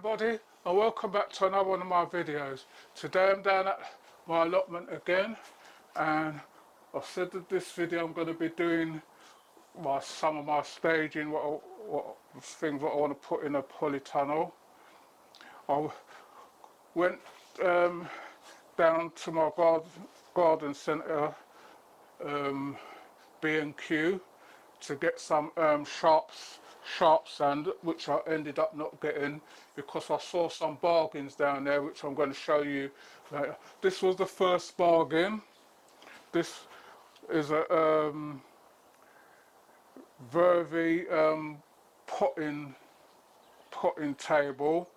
everybody, and welcome back to another one of my videos. Today I'm down at my allotment again, and I've said that this video I'm going to be doing some of my staging, what things that I want to put in a polytunnel. I went down to my garden centre B&Q to get some sharp sand, which I ended up not getting because I saw some bargains down there, which I'm going to show you later. This was the first bargain. This is a Verve potting table.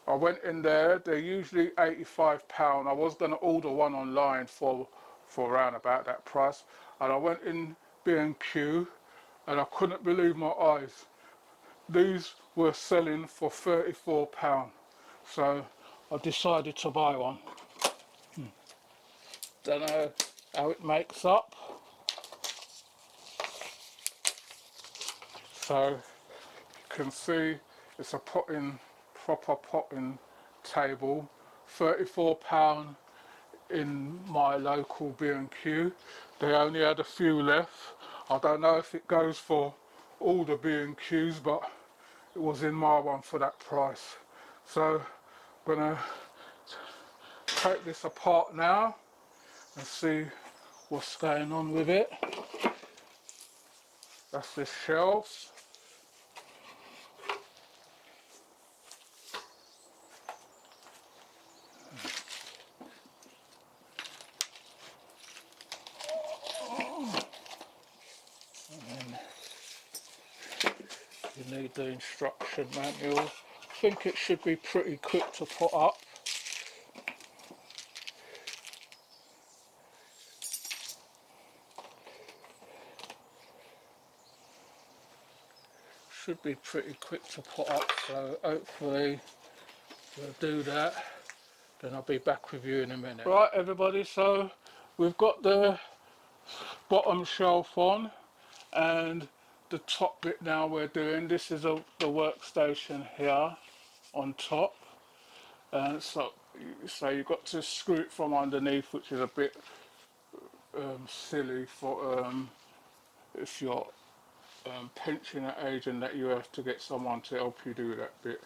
I went in there. They're usually £85. I was going to order one online for around about that price, and I went in B&Q and I couldn't believe my eyes. These were selling for £34, so I decided to buy one. Don't know how it makes up. So you can see it's a proper potting table. £34 in my local B&Q. They only had a few left. I don't know if it goes for all the B&Qs, but it was in my one for that price. So I'm gonna take this apart now and see what's going on with it. That's the shelves. And then you need the instruction manual. I think it should be pretty quick to put up. Should be pretty quick to put up, so hopefully we'll do that. Then I'll be back with you in a minute. Right everybody, so we've got the bottom shelf on and the top bit now we're doing. This is the workstation here on top, and so you've got to screw it from underneath, which is a bit silly for if you're pension age and that you have to get someone to help you do that bit.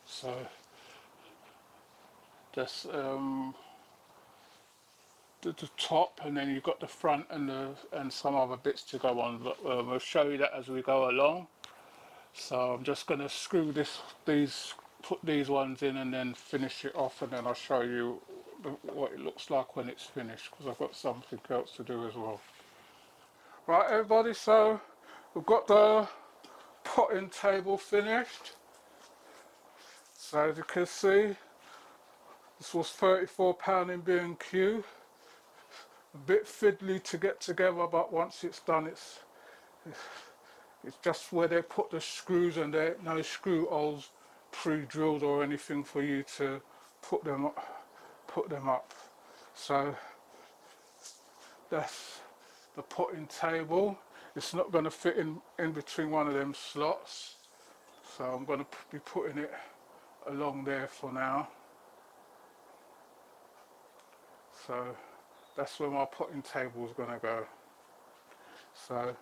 So that's the top, and then you've got the front and some other bits to go on, but we'll show you that as we go along. So I'm just going to screw put these ones in and then finish it off, and then I'll show you what it looks like when it's finished, because I've got something else to do as well. Right everybody, so we've got the potting table finished. So as you can see, this was £34 in B&Q. A bit fiddly to get together, but once it's done, it's just where they put the screws, and there are no screw holes pre-drilled or anything for you to put them up. So that's the potting table. It's not going to fit in between one of them slots, so I'm going to be putting it along there for now. So that's where my potting table is going to go. So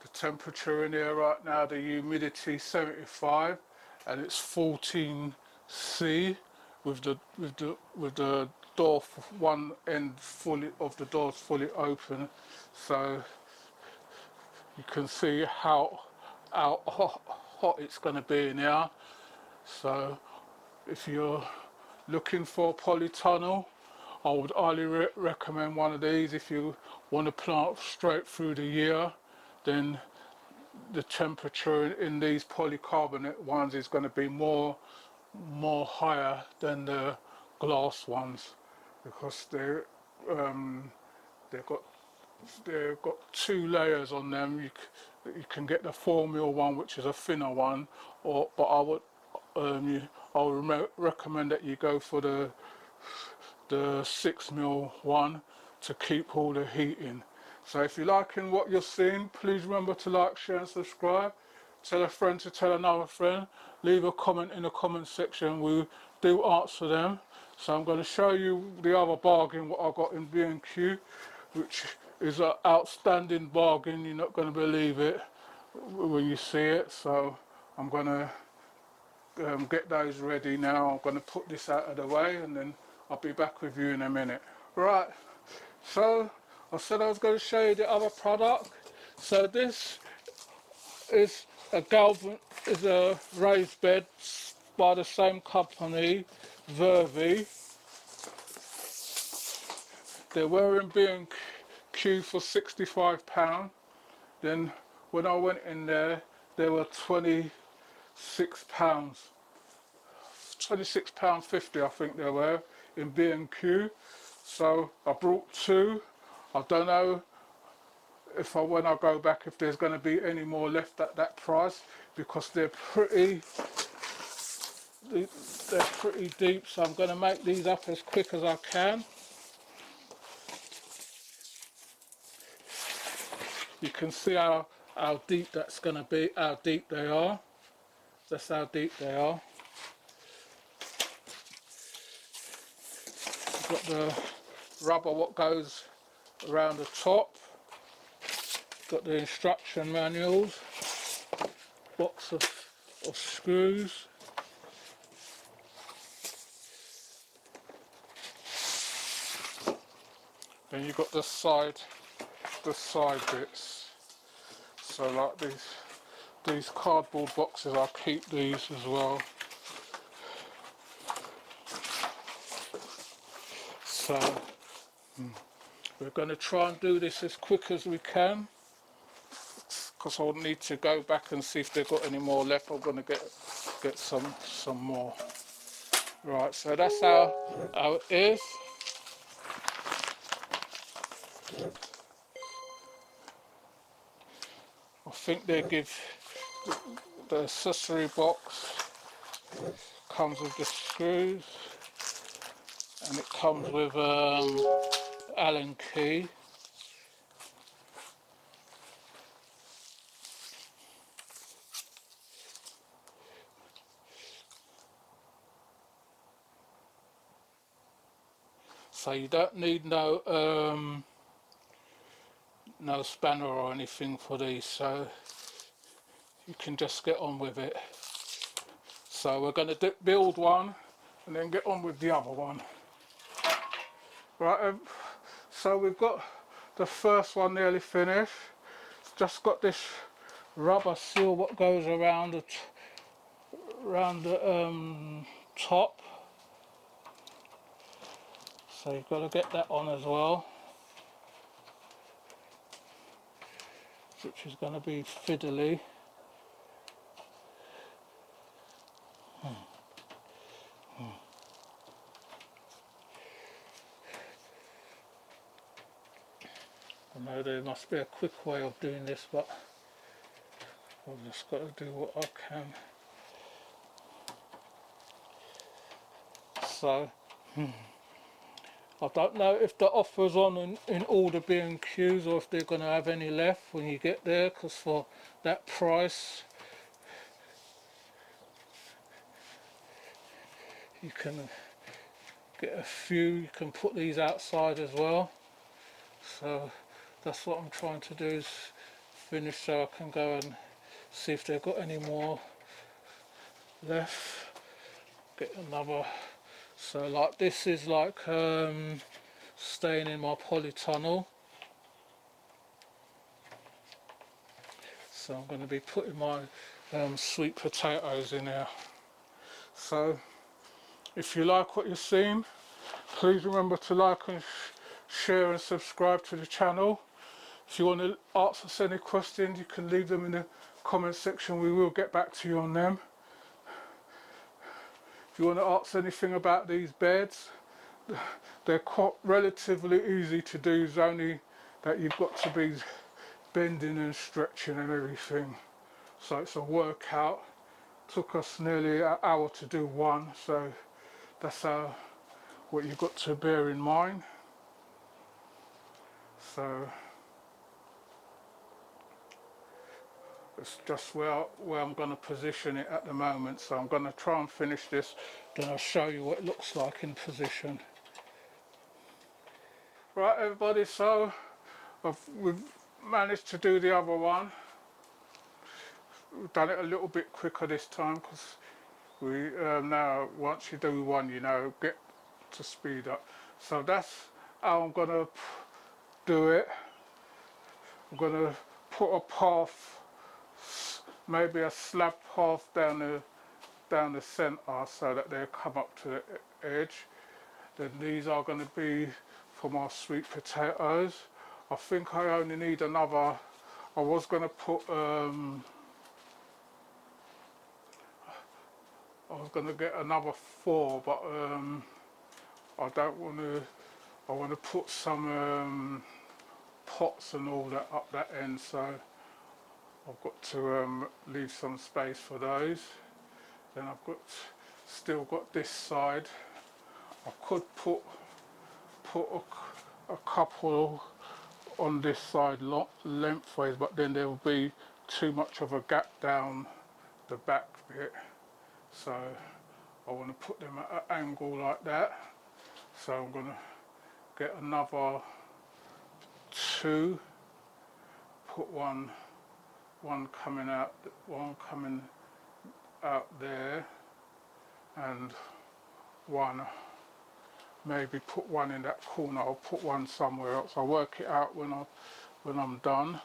the temperature in here right now, the humidity 75, and it's 14C with the door, one end of the door fully open, so you can see how hot it's going to be in here. So if you're looking for a polytunnel, I would highly recommend one of these. If you want to plant straight through the year, then the temperature in these polycarbonate ones is going to be more higher than the glass ones, because they've got two layers on them. You can get the 4mm one, which is a thinner one, but I would recommend that you go for the 6mm one to keep all the heat in. So if you're liking what you're seeing, please remember to like, share and subscribe. tell a friend to tell another friend. Leave a comment in the comment section, we do answer them. So I'm going to show you the other bargain what I got in B&Q, which is an outstanding bargain. You're not going to believe it when you see it. So I'm going to get those ready now. I'm going to put this out of the way and then I'll be back with you in a minute. Right, so I said I was going to show you the other product. So this is a raised bed by the same company, Verve. They were in B&Q for £65. Then when I went in there, they were £26. £26.50 I think they were in B&Q. So I brought two. I don't know if when I go back if there's going to be any more left at that price, because they're pretty deep. So I'm going to make these up as quick as I can. You can see how deep that's going to be, how deep they are. That's how deep they are. Got the rubber what goes around the top. Got the instruction manuals. Box of screws. Then you've got the side bits. So like these cardboard boxes, I'll keep these as well. So we're going to try and do this as quick as we can, because I'll need to go back and see if they've got any more left. I'm going to get some more. Right, so that's how it is. I think they give the accessory box comes with the screws, and it comes with Allen key. So you don't need no spanner or anything for these, so you can just get on with it. So we're going to build one and then get on with the other one. Right, so we've got the first one nearly finished. Just got this rubber seal what goes around the top. So you've got to get that on as well, which is going to be fiddly. I know there must be a quick way of doing this, but I've just got to do what I can. So I don't know if the offer's on in all the B&Qs or if they're going to have any left when you get there, because for that price you can get a few. You can put these outside as well. So that's what I'm trying to do, is finish so I can go and see if they've got any more left. Get another. So like this is like staying in my polytunnel. So I'm going to be putting my sweet potatoes in there. So if you like what you're seeing, please remember to like and share and subscribe to the channel. If you want to ask us any questions, you can leave them in the comment section. We will get back to you on them. If you want to ask anything about these beds, they're quite relatively easy to do. It's only that you've got to be bending and stretching and everything. So it's a workout. Took us nearly an hour to do one, so that's what you've got to bear in mind. So It's just where I'm going to position it at the moment. So I'm going to try and finish this, then I'll show you what it looks like in position. Right everybody, so we've managed to do the other one. We've done it a little bit quicker this time because we now once you do one, you know, get to speed up. So that's how I'm going to do it. I'm going to put a path, maybe a slab path down the centre so that they come up to the edge. Then these are going to be for my sweet potatoes. I think I only need another. I was going to put I was going to get another 4, but I don't want to. I want to put some pots and all that up that end, so I've got to leave some space for those. Then I've still got this side. I could put a couple on this side lengthways, but then there will be too much of a gap down the back bit. So I want to put them at an angle like that. So I'm going to get another 2, put one coming out there, and one, maybe put one in that corner. I'll put one somewhere else. I'll work it out when I'm done.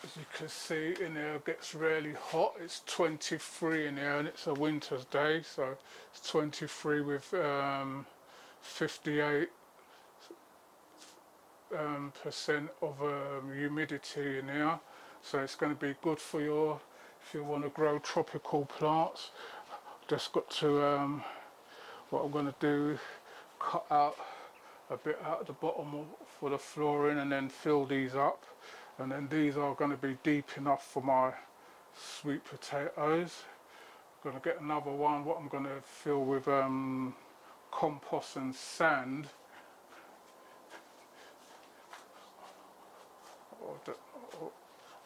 As you can see in here, it gets really hot. It's 23 in here and it's a winter's day, so it's 23 with 58% of humidity in here. So it's going to be good for if you want to grow tropical plants. Just got to, what I'm going to do, cut out a bit out of the bottom for the flooring and then fill these up. And then these are going to be deep enough for my sweet potatoes. I'm going to get another one, what I'm going to fill with compost and sand.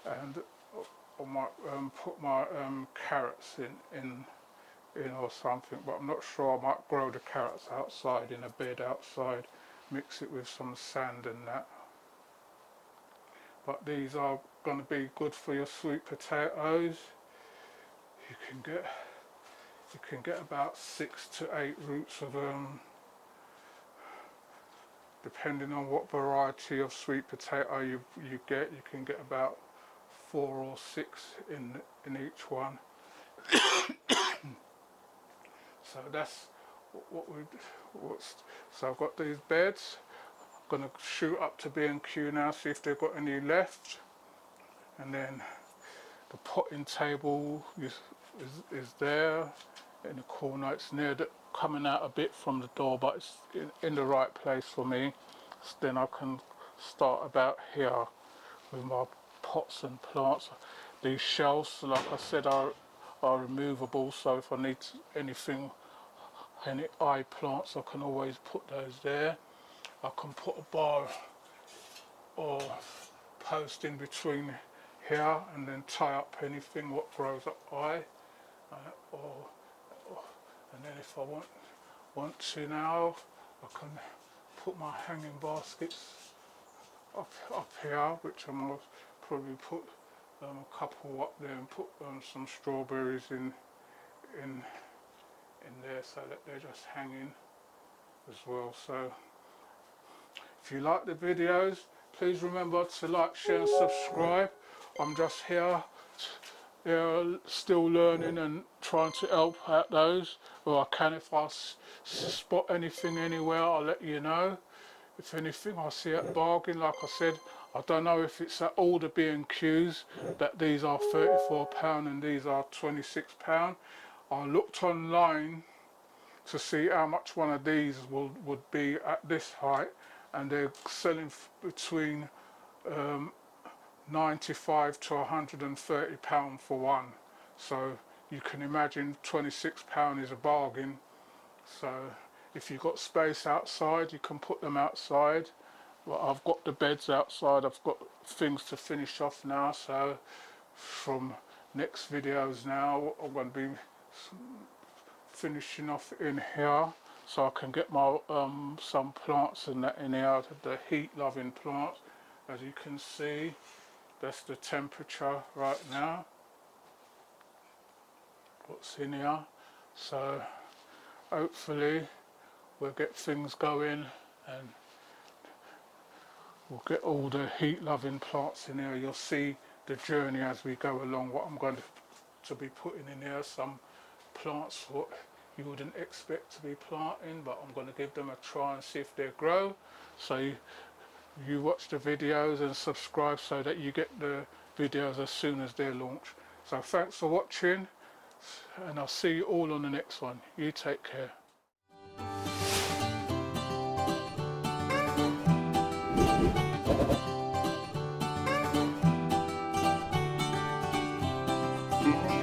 And I might put my carrots in or something, but I'm not sure. I might grow the carrots outside in a bed outside, mix it with some sand and that. But these are going to be good for your sweet potatoes. You can get about 6 to 8 roots of depending on what variety of sweet potato you get. You can get about 4 or 6 in each one. So that's so I've got these beds. I'm going to shoot up to B&Q now, see if they've got any left. And then the potting table is there in the corner. It's coming out a bit from the door, but it's in the right place for me. So then I can start about here with my pots and plants. These shelves, like I said, are removable, so if I need any eye plants, I can always put those there. I can put a bar or post in between here and then tie up anything what grows up high, and then if I want to now, I can put my hanging baskets up here, which I might probably put a couple up there and put some strawberries in there so that they're just hanging as well. So if you like the videos, please remember to like, share and subscribe. I'm just here still learning and trying to help out those where I can. If I spot anything anywhere, I'll let you know. If anything I see at bargain, like I said, I don't know if it's at all the B&Qs that these are £34 and these are £26. I looked online to see how much one of these would be at this height, and they're selling between 95 to £130 for one. So you can imagine £26 is a bargain. So if you've got space outside, you can put them outside, But I've got the beds outside, I've got things to finish off now, so from next videos now I'm going to be finishing off in here so I can get my some plants and that in here, the heat loving plants. As you can see, that's the temperature right now, what's in here. So hopefully we'll get things going and we'll get all the heat loving plants in here. You'll see the journey as we go along, what I'm going to be putting in here. Some plants what you wouldn't expect to be planting, but I'm going to give them a try and see if they grow. So you watch the videos and subscribe so that you get the videos as soon as they're launched. So thanks for watching, and I'll see you all on the next one. You take care. Mm-hmm.